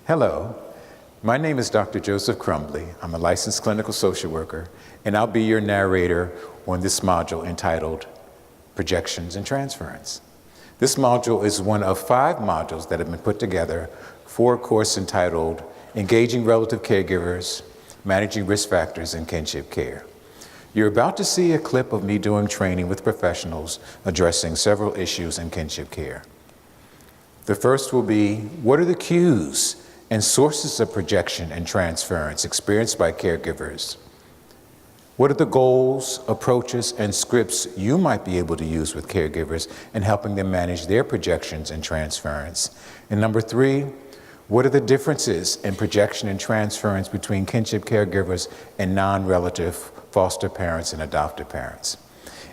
Hello, my name is Dr. Joseph Crumbley. I'm a licensed clinical social worker, and I'll be your narrator on this module entitled Projections and Transference. This module is one of 5 modules that have been put together for a course entitled Engaging Relative Caregivers, Managing Risk Factors in Kinship Care. You're about to see a clip of me doing training with professionals addressing several issues in kinship care. The first will be, what are the cues and sources of projection and transference experienced by caregivers? What are the goals, approaches, and scripts you might be able to use with caregivers in helping them manage their projections and transference? And number 3, what are the differences in projection and transference between kinship caregivers and non-relative foster parents and adoptive parents?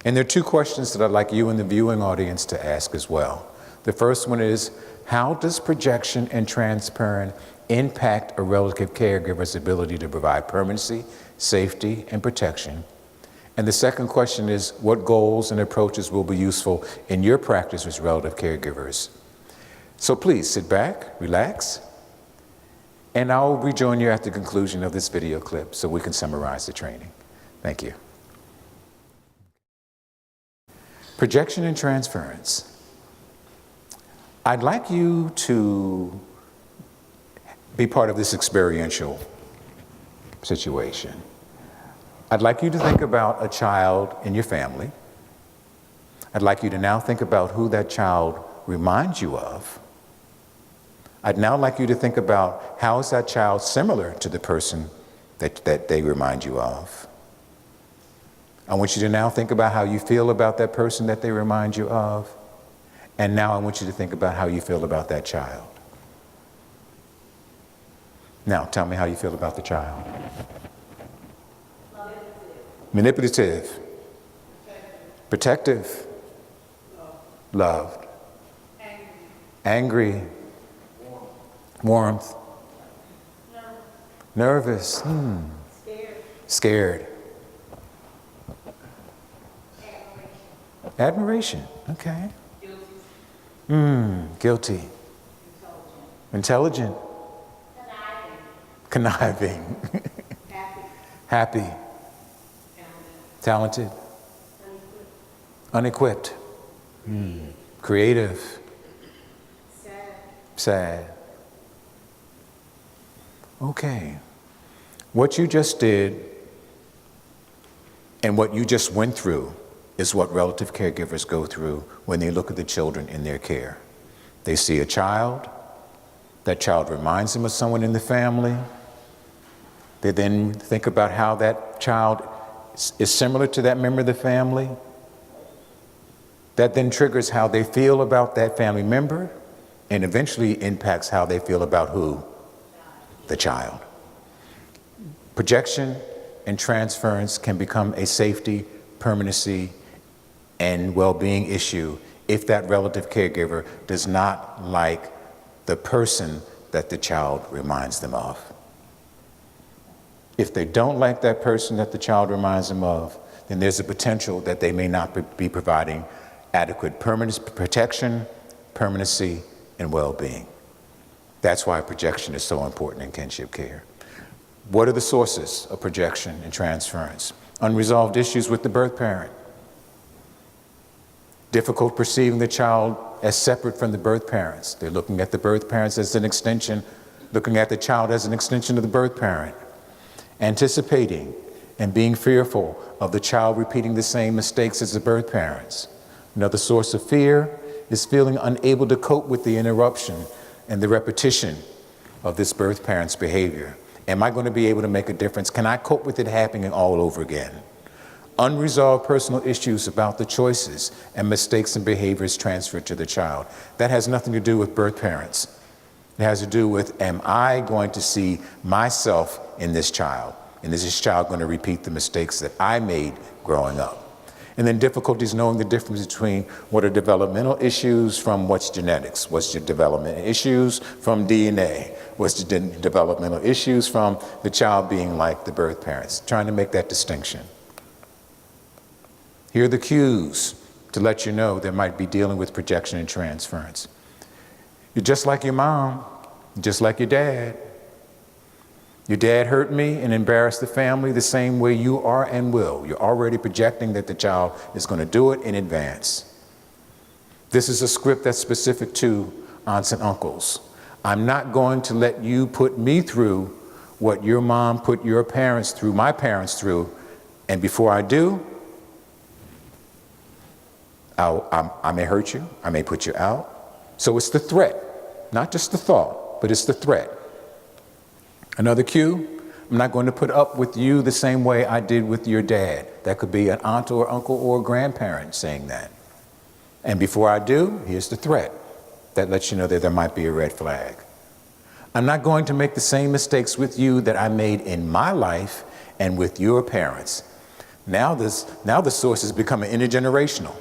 And there are 2 questions that I'd like you and the viewing audience to ask as well. The first one is, how does projection and transference impact a relative caregiver's ability to provide permanency, safety, and protection? And the second question is, what goals and approaches will be useful in your practice with relative caregivers? So please sit back, relax, and I'll rejoin you at the conclusion of this video clip so we can summarize the training. Thank you. Projection and transference. I'd like you to be part of this experiential situation. I'd like you to think about a child in your family. I'd like you to now think about who that child reminds you of. I'd now like you to think about how is that child similar to the person that they remind you of. I want you to now think about how you feel about that person that they remind you of. And now I want you to think about how you feel about that child. Now, tell me how you feel about the child. Manipulative. Protective. Loved. Angry. Warmth. Nervous. Scared. Admiration. Okay. Guilty. Intelligent. Conniving. Happy. Talented. Unequipped. Creative. Sad. Okay. What you just did and what you just went through is what relative caregivers go through when they look at the children in their care. They see a child, that child reminds them of someone in the family. They then think about how that child is similar to that member of the family. That then triggers how they feel about that family member and eventually impacts how they feel about who? The child. Projection and transference can become a safety, permanency, and well-being issue if that relative caregiver does not like the person that the child reminds them of. If they don't like that person that the child reminds them of, then there's a potential that they may not be providing adequate protection, permanency, and well-being. That's why projection is so important in kinship care. What are the sources of projection and transference? Unresolved issues with the birth parent. Difficult perceiving the child as separate from the birth parents. They're looking at the birth parents as an extension, looking at the child as an extension of the birth parent. Anticipating and being fearful of the child repeating the same mistakes as the birth parents. Another source of fear is feeling unable to cope with the interruption and the repetition of this birth parent's behavior. Am I going to be able to make a difference? Can I cope with it happening all over again? Unresolved personal issues about the choices and mistakes and behaviors transferred to the child. That has nothing to do with birth parents. It has to do with, am I going to see myself in this child? And is this child going to repeat the mistakes that I made growing up? And then difficulties knowing the difference between what are developmental issues from what's genetics. What's your developmental issues from DNA? What's the developmental issues from the child being like the birth parents? Trying to make that distinction. Here are the cues to let you know they might be dealing with projection and transference. You're just like your mom. just like your dad. Your dad hurt me and embarrassed the family the same way you are and will. You're already projecting that the child is going to do it in advance. This is a script that's specific to aunts and uncles. I'm not going to let you put me through what your mom put your parents through, my parents through, and before I do, I may hurt you, I may put you out. So it's the threat, not just the thought, but it's the threat. Another cue, I'm not going to put up with you the same way I did with your dad. That could be an aunt or uncle or grandparent saying that. And before I do, here's the threat. That lets you know that there might be a red flag. I'm not going to make the same mistakes with you that I made in my life and with your parents. Now the source is becoming intergenerational.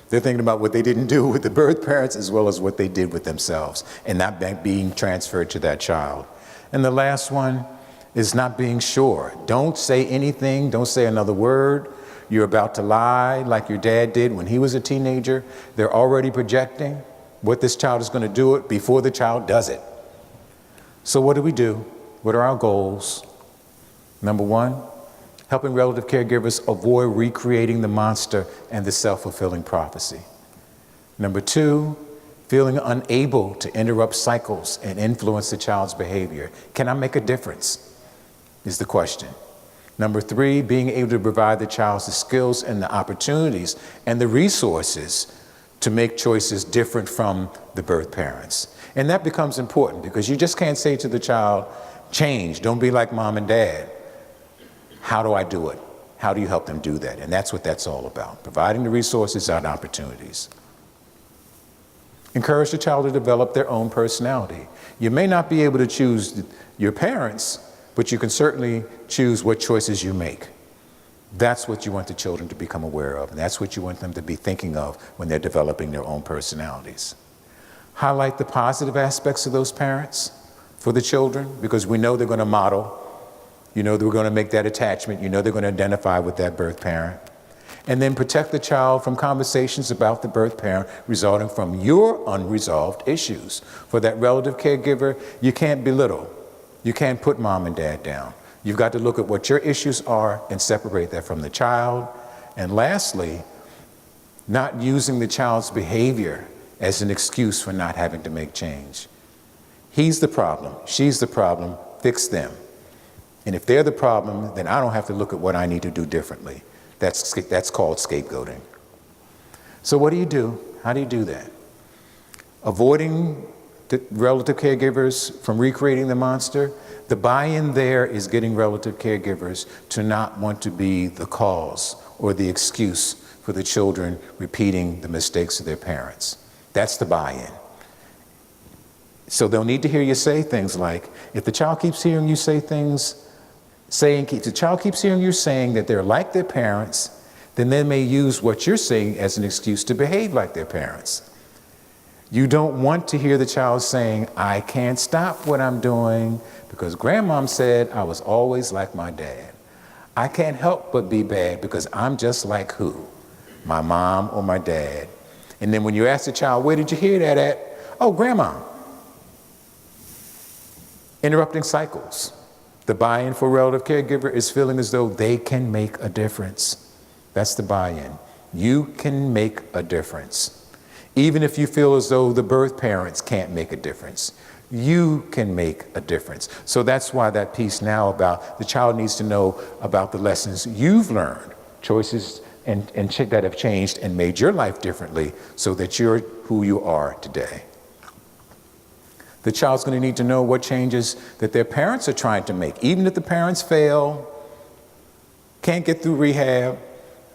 They're thinking about what they didn't do with the birth parents as well as what they did with themselves, and not being transferred to that child. And the last one is not being sure. Don't say anything, don't say another word. You're about to lie like your dad did when he was a teenager. They're already projecting what this child is going to do it before the child does it. So what do we do? What are our goals? Number one, helping relative caregivers avoid recreating the monster and the self-fulfilling prophecy. Number two, feeling unable to interrupt cycles and influence the child's behavior. Can I make a difference? Is the question. Number three, being able to provide the child the skills and the opportunities and the resources to make choices different from the birth parents. And that becomes important because you just can't say to the child, change, don't be like mom and dad. How do I do it? How do you help them do that? And that's what that's all about, providing the resources and opportunities. Encourage the child to develop their own personality. You may not be able to choose your parents, but you can certainly choose what choices you make. That's what you want the children to become aware of, and that's what you want them to be thinking of when they're developing their own personalities. Highlight the positive aspects of those parents for the children, because we know they're going to model. You know they're going to make that attachment. You know they're going to identify with that birth parent. And then protect the child from conversations about the birth parent resulting from your unresolved issues. For that relative caregiver, you can't belittle. You can't put mom and dad down. You've got to look at what your issues are and separate that from the child. And lastly, not using the child's behavior as an excuse for not having to make change. He's the problem, she's the problem, fix them. And if they're the problem, then I don't have to look at what I need to do differently. That's called scapegoating. So what do you do? How do you do that? Avoiding the relative caregivers from recreating the monster. The buy-in there is getting relative caregivers to not want to be the cause or the excuse for the children repeating the mistakes of their parents. That's the buy-in. So they'll need to hear you say things like, if the child keeps hearing you say things, if the child keeps hearing you saying that they're like their parents, then they may use what you're saying as an excuse to behave like their parents. You don't want to hear the child saying, I can't stop what I'm doing because grandmom said I was always like my dad. I can't help but be bad because I'm just like who? My mom or my dad. And then when you ask the child, where did you hear that at? Oh, grandma. Interrupting cycles. The buy-in for relative caregiver is feeling as though they can make a difference. That's the buy-in. You can make a difference. Even if you feel as though the birth parents can't make a difference, you can make a difference. So that's why that piece now about the child needs to know about the lessons you've learned, choices and that have changed and made your life differently so that you're who you are today. The child's going to need to know what changes that their parents are trying to make. Even if the parents fail, can't get through rehab,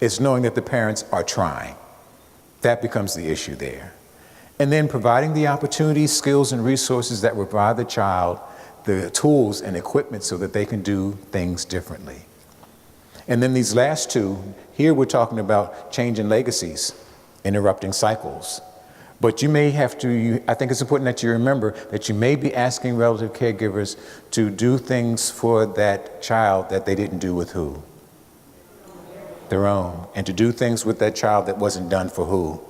it's knowing that the parents are trying. That becomes the issue there. And then providing the opportunities, skills, and resources that will provide the child the tools and equipment so that they can do things differently. And then these last two, here we're talking about changing legacies, interrupting cycles. But you may have to, I think it's important that you remember that you may be asking relative caregivers to do things for that child that they didn't do with who? Their own. And to do things with that child that wasn't done for who?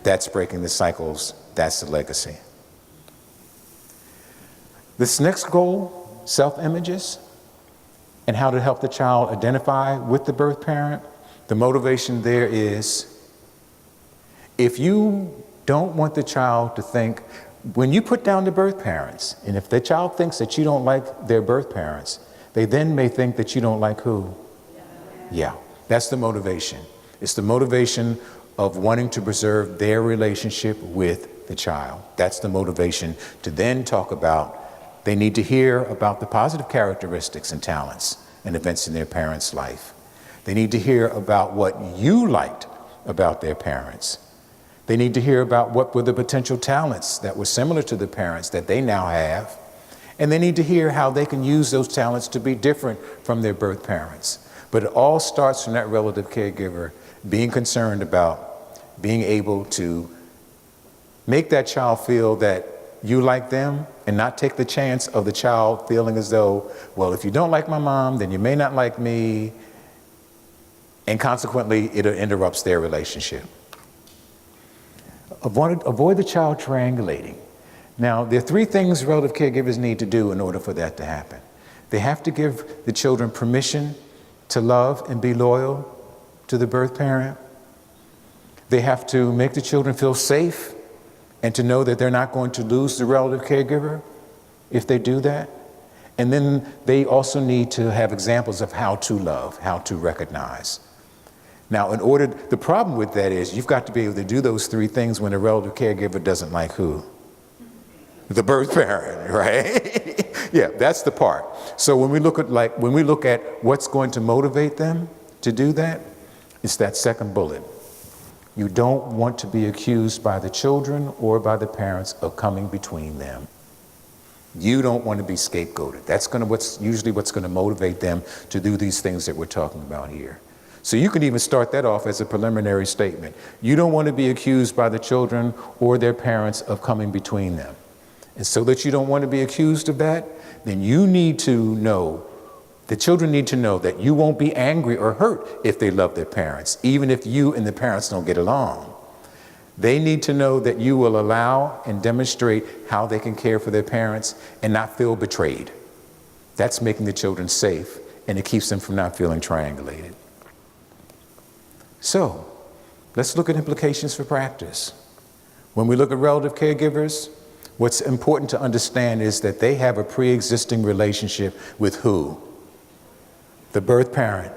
That's breaking the cycles. That's the legacy. This next goal, self-images, and how to help the child identify with the birth parent, the motivation there is, if you don't want the child to think, when you put down the birth parents, and if the child thinks that you don't like their birth parents, they then may think that you don't like who? Yeah, that's the motivation. It's the motivation of wanting to preserve their relationship with the child. That's the motivation to then talk about, they need to hear about the positive characteristics and talents and events in their parents' life. They need to hear about what you liked about their parents. They need to hear about what were the potential talents that were similar to the parents that they now have. And they need to hear how they can use those talents to be different from their birth parents. But it all starts from that relative caregiver being concerned about being able to make that child feel that you like them and not take the chance of the child feeling as though, well, if you don't like my mom, then you may not like me. And consequently, it interrupts their relationship. Avoid the child triangulating. Now, there are three things relative caregivers need to do in order for that to happen. They have to give the children permission to love and be loyal to the birth parent. They have to make the children feel safe and to know that they're not going to lose the relative caregiver if they do that. And then they also need to have examples of how to love, how to recognize. Now, the problem with that is you've got to be able to do those three things when a relative caregiver doesn't like who? The birth parent, right? Yeah, that's the part. So when we look at what's going to motivate them to do that, it's that second bullet. You don't want to be accused by the children or by the parents of coming between them. You don't want to be scapegoated. That's usually what's going to motivate them to do these things that we're talking about here. So you can even start that off as a preliminary statement. You don't want to be accused by the children or their parents of coming between them. And so that you don't want to be accused of that, then you need to know, the children need to know that you won't be angry or hurt if they love their parents, even if you and the parents don't get along. They need to know that you will allow and demonstrate how they can care for their parents and not feel betrayed. That's making the children safe, and it keeps them from not feeling triangulated. So, let's look at implications for practice. When we look at relative caregivers, what's important to understand is that they have a pre-existing relationship with who? The birth parent.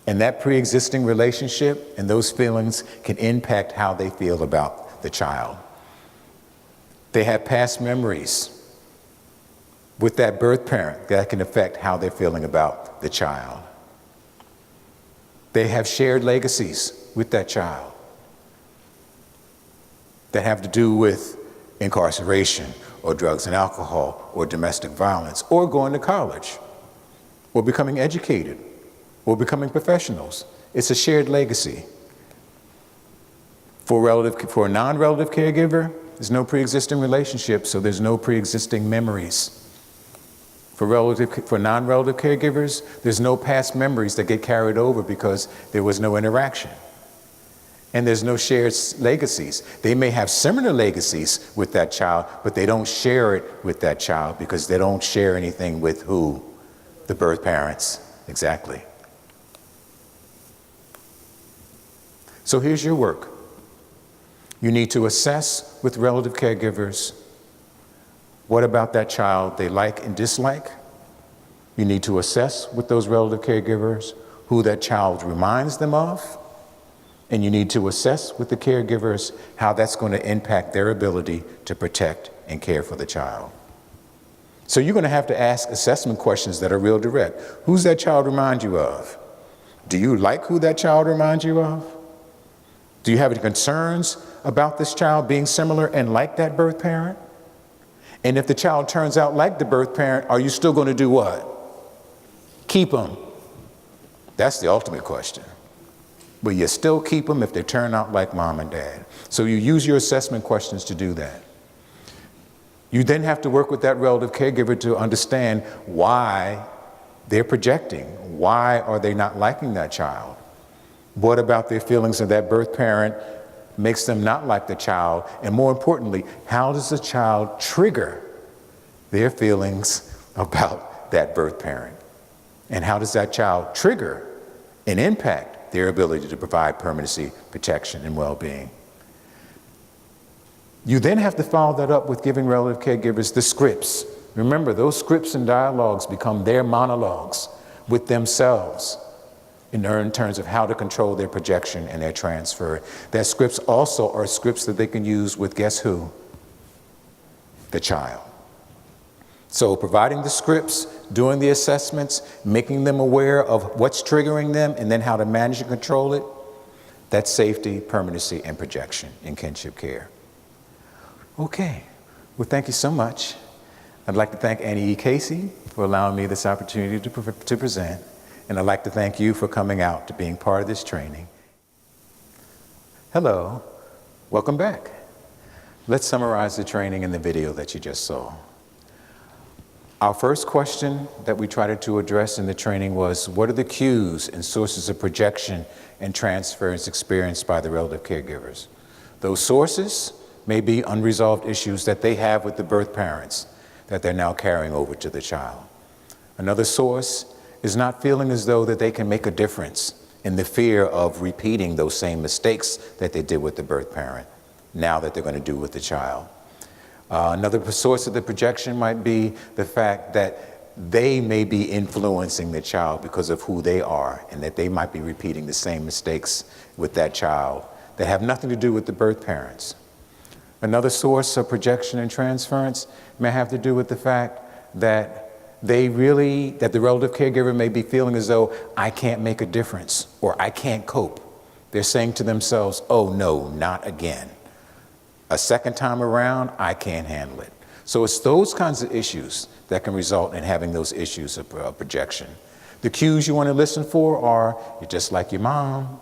And that pre-existing relationship and those feelings can impact how they feel about the child. They have past memories with that birth parent that can affect how they're feeling about the child. They have shared legacies with that child that have to do with incarceration or drugs and alcohol or domestic violence or going to college or becoming educated or becoming professionals. It's a shared legacy. For a non-relative caregiver, there's no pre-existing relationship, so there's no pre-existing memories. For non-relative caregivers, there's no past memories that get carried over because there was no interaction. And there's no shared legacies. They may have similar legacies with that child, but they don't share it with that child because they don't share anything with who? The birth parents. Exactly. So here's your work. You need to assess with relative caregivers what about that child they like and dislike. You need to assess with those relative caregivers who that child reminds them of. And you need to assess with the caregivers how that's going to impact their ability to protect and care for the child. So you're going to have to ask assessment questions that are real direct. Who's that child remind you of? Do you like who that child reminds you of? Do you have any concerns about this child being similar and like that birth parent? And if the child turns out like the birth parent, are you still going to do what? Keep them. That's the ultimate question. But you still keep them if they turn out like mom and dad. So you use your assessment questions to do that. You then have to work with that relative caregiver to understand why they're projecting. Why are they not liking that child? What about their feelings of that birth parent makes them not like the child? And more importantly, how does the child trigger their feelings about that birth parent. And how does that child trigger and impact their ability to provide permanency, protection, and well-being? You then have to follow that up with giving relative caregivers the scripts. Remember, those scripts and dialogues become their monologues with themselves in terms of how to control their projection and their transfer. That scripts also are scripts that they can use with guess who? The child. So providing the scripts, doing the assessments, making them aware of what's triggering them and then how to manage and control it, that's safety, permanency, and projection in kinship care. Okay, well, thank you so much. I'd like to thank Annie E. Casey for allowing me this opportunity to present, and I'd like to thank you for coming out to being part of this training. Hello, welcome back. Let's summarize the training in the video that you just saw. Our first question that we tried to address in the training was, what are the cues and sources of projection and transference experienced by the relative caregivers? Those sources may be unresolved issues that they have with the birth parents that they're now carrying over to the child. Another source is not feeling as though that they can make a difference in the fear of repeating those same mistakes that they did with the birth parent, now that they're going to do with the child. Another source of the projection might be the fact that they may be influencing the child because of who they are, and that they might be repeating the same mistakes with that child that have nothing to do with the birth parents. Another source of projection and transference may have to do with the fact that the relative caregiver may be feeling as though I can't make a difference or I can't cope. They're saying to themselves, oh no, not again. A second time around, I can't handle it. So it's those kinds of issues that can result in having those issues of projection. The cues you want to listen for are, you're just like your mom,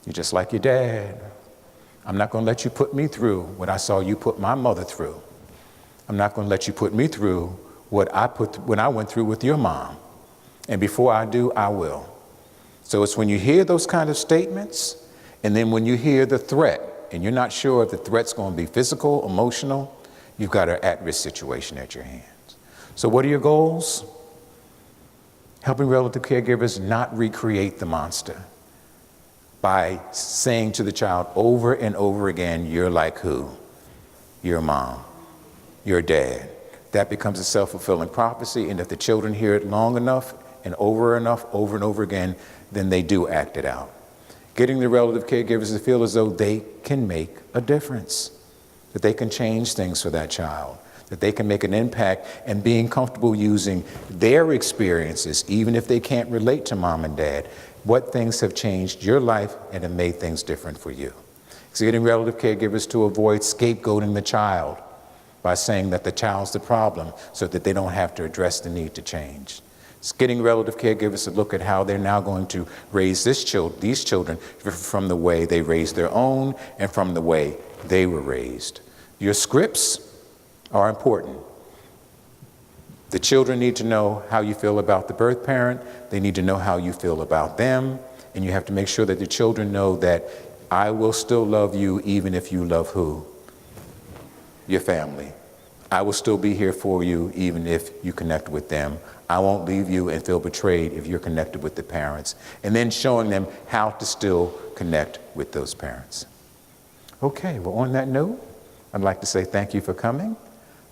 you're just like your dad. I'm not going to let you put me through what I saw you put my mother through. I'm not going to let you put me through what I went through with your mom. And before I do, I will. So it's when you hear those kind of statements, and then when you hear the threat, and you're not sure if the threat's going to be physical, emotional, you've got an at-risk situation at your hands. So what are your goals? Helping relative caregivers not recreate the monster by saying to the child over and over again, you're like who? Your mom, your dad. That becomes a self-fulfilling prophecy, and if the children hear it long enough and over and over again, then they do act it out. Getting the relative caregivers to feel as though they can make a difference, that they can change things for that child, that they can make an impact, and being comfortable using their experiences, even if they can't relate to mom and dad, what things have changed your life and have made things different for you. So getting relative caregivers to avoid scapegoating the child by saying that the child's the problem so that they don't have to address the need to change. It's getting relative caregivers to look at how they're now going to raise these children from the way they raised their own and from the way they were raised. Your scripts are important. The children need to know how you feel about the birth parent. They need to know how you feel about them. And you have to make sure that the children know that I will still love you even if you love who? Your family. I will still be here for you even if you connect with them. I won't leave you and feel betrayed if you're connected with the parents. And then showing them how to still connect with those parents. Okay, well, on that note, I'd like to say thank you for coming.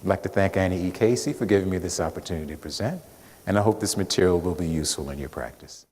I'd like to thank Annie E. Casey for giving me this opportunity to present. And I hope this material will be useful in your practice.